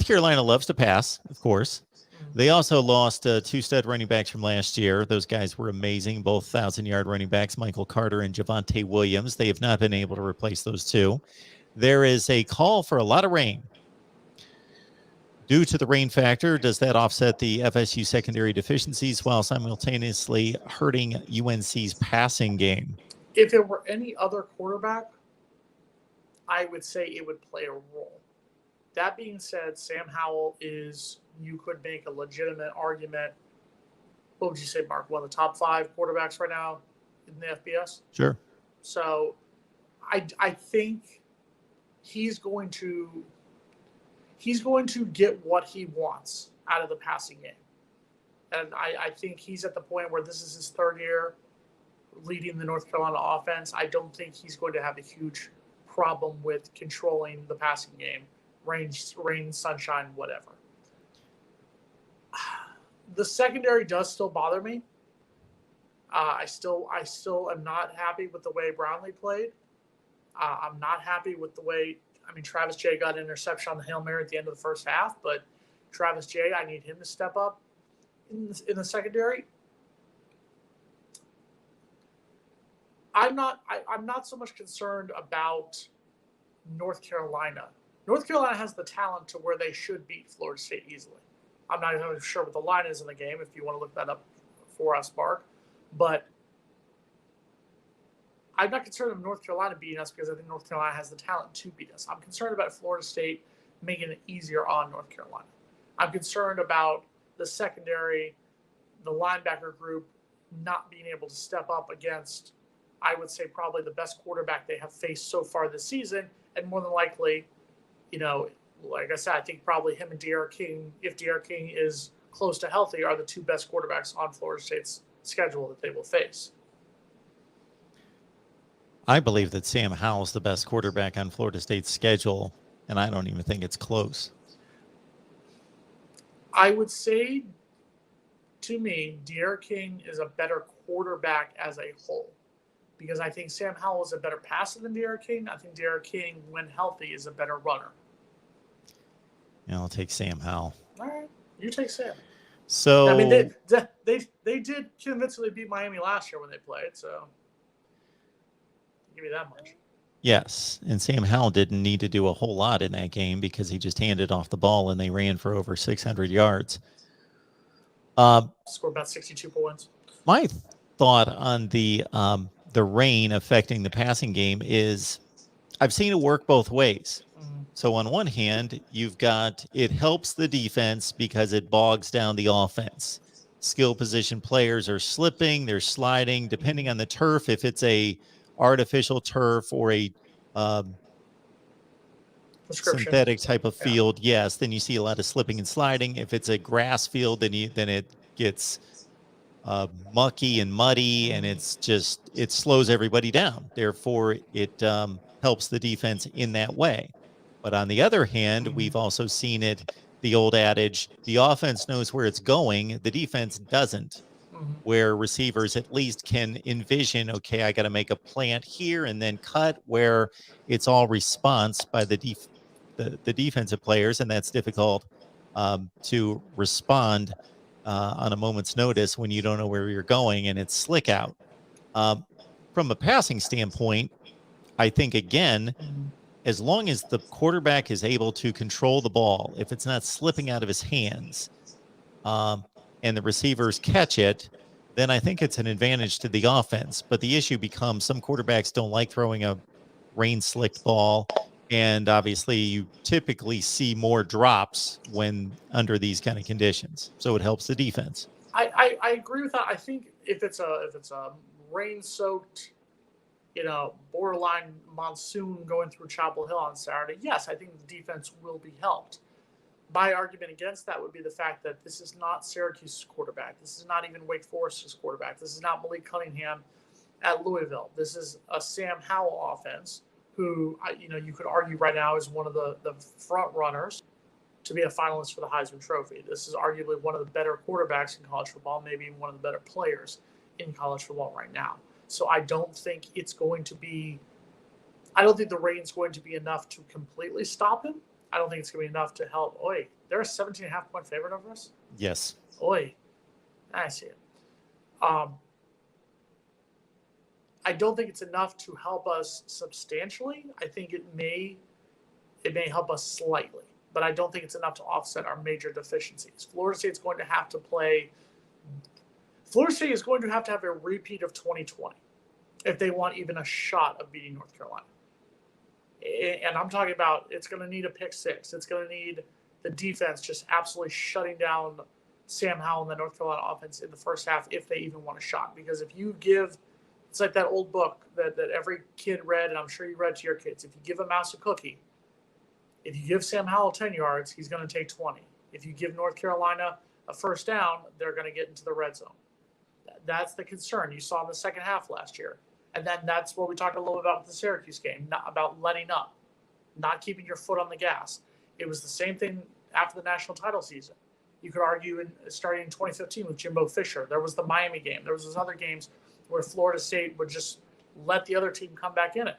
Carolina loves to pass, of course. They also lost two stud running backs from last year. Those guys were amazing, both 1,000-yard running backs, Michael Carter and Javonte Williams. They have not been able to replace those two. There is a call for a lot of rain. Due to the rain factor, does that offset the FSU secondary deficiencies while simultaneously hurting UNC's passing game? If it were any other quarterback, I would say it would play a role. That being said, Sam Howell you could make a legitimate argument. What would you say, Mark? One of the top 5 quarterbacks right now in the FBS? Sure. So I think he's going to get what he wants out of the passing game. And I think he's at the point where this is his 3rd year leading the North Carolina offense. I don't think he's going to have a huge problem with controlling the passing game, rain, sunshine, whatever. The secondary does still bother me. I still am not happy with the way Brownlee played. I'm not happy with the way, Travis J got an interception on the Hail Mary at the end of the first half, but Travis J, I need him to step up in the secondary. I'm not so much concerned about North Carolina. North Carolina has the talent to where they should beat Florida State easily. I'm not even sure what the line is in the game, if you want to look that up for us, Mark. But I'm not concerned of North Carolina beating us because I think North Carolina has the talent to beat us. I'm concerned about Florida State making it easier on North Carolina. I'm concerned about the secondary, the linebacker group not being able to step up against, I would say, probably the best quarterback they have faced so far this season. And more than likely, like I said, I think probably him and De'Ara King, if De'Ara King is close to healthy, are the 2 best quarterbacks on Florida State's schedule that they will face. I believe that Sam Howell is the best quarterback on Florida State's schedule, and I don't even think it's close. I would say, to me, De'Ara King is a better quarterback as a whole, because I think Sam Howell is a better passer than De'Ara King. I think De'Ara King, when healthy, is a better runner. Yeah, I'll take Sam Howell. All right, you take Sam. So they did convincingly beat Miami last year when they played, so I'll give you that much. Yes, and Sam Howell didn't need to do a whole lot in that game because he just handed off the ball and they ran for over 600 yards. Scored about 62 points. My thought on the rain affecting the passing game is I've seen it work both ways. So on one hand, you've got it helps the defense because it bogs down the offense. Skill position players are slipping, they're sliding, depending on the turf. If it's a artificial turf or a synthetic type of field, yes, then you see a lot of slipping and sliding. If it's a grass field, then it gets mucky and muddy, and it slows everybody down. Therefore, it helps the defense in that way. But on the other hand, we've also seen it, the old adage, the offense knows where it's going, the defense doesn't, where receivers at least can envision, okay, I got to make a plant here and then cut, where it's all response by the defensive players, and that's difficult to respond on a moment's notice when you don't know where you're going and it's slick out. From a passing standpoint, I think, again, as long as the quarterback is able to control the ball, if it's not slipping out of his hands and the receivers catch it, then I think it's an advantage to the offense. But the issue becomes some quarterbacks don't like throwing a rain-slicked ball, and obviously you typically see more drops when under these kind of conditions. So it helps the defense. I agree with that. I think if it's a rain-soaked, borderline monsoon going through Chapel Hill on Saturday, yes, I think the defense will be helped. My argument against that would be the fact that this is not Syracuse's quarterback. This is not even Wake Forest's quarterback. This is not Malik Cunningham at Louisville. This is a Sam Howell offense who, you could argue right now is one of the front runners to be a finalist for the Heisman Trophy. This is arguably one of the better quarterbacks in college football, maybe even one of the better players in college football right now. So I don't think the rain's going to be enough to completely stop him. I don't think it's going to be enough to help. Oi, they're a 17.5-point favorite over us? Yes. Oi, I see it. I don't think it's enough to help us substantially. I think it may help us slightly, but I don't think it's enough to offset our major deficiencies. Florida State is going to have to have a repeat of 2020 if they want even a shot of beating North Carolina. And I'm talking about it's going to need a pick six. It's going to need the defense just absolutely shutting down Sam Howell and the North Carolina offense in the first half if they even want a shot. Because if you give – it's like that old book that every kid read, and I'm sure you read to your kids. If you give a mouse a cookie, if you give Sam Howell 10 yards, he's going to take 20. If you give North Carolina a first down, they're going to get into the red zone. That's the concern you saw in the second half last year. And then that's what we talked a little about with the Syracuse game, not about letting up, not keeping your foot on the gas. It was the same thing after the national title season. You could argue starting in 2015 with Jimbo Fisher. There was the Miami game. There was those other games where Florida State would just let the other team come back in it.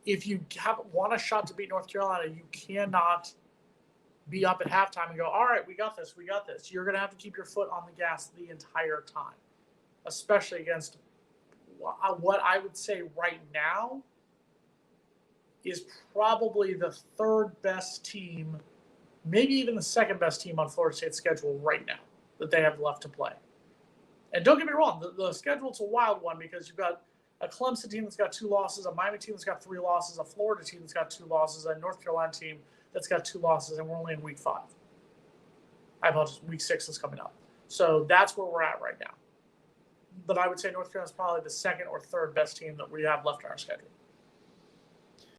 If you want a shot to beat North Carolina, you cannot be up at halftime and go, all right, we got this. You're going to have to keep your foot on the gas the entire time, especially against what I would say right now is probably the third best team, maybe even the second best team on Florida State's schedule right now that they have left to play. And don't get me wrong, the schedule's a wild one because you've got a Clemson team that's got 2 losses, a Miami team that's got 3 losses, a Florida team that's got 2 losses, a North Carolina team that's got 2 losses, and we're only in week 5. I apologize, week 6 is coming up. So that's where we're at right now. But I would say North Carolina is probably the second or third best team that we have left on our schedule.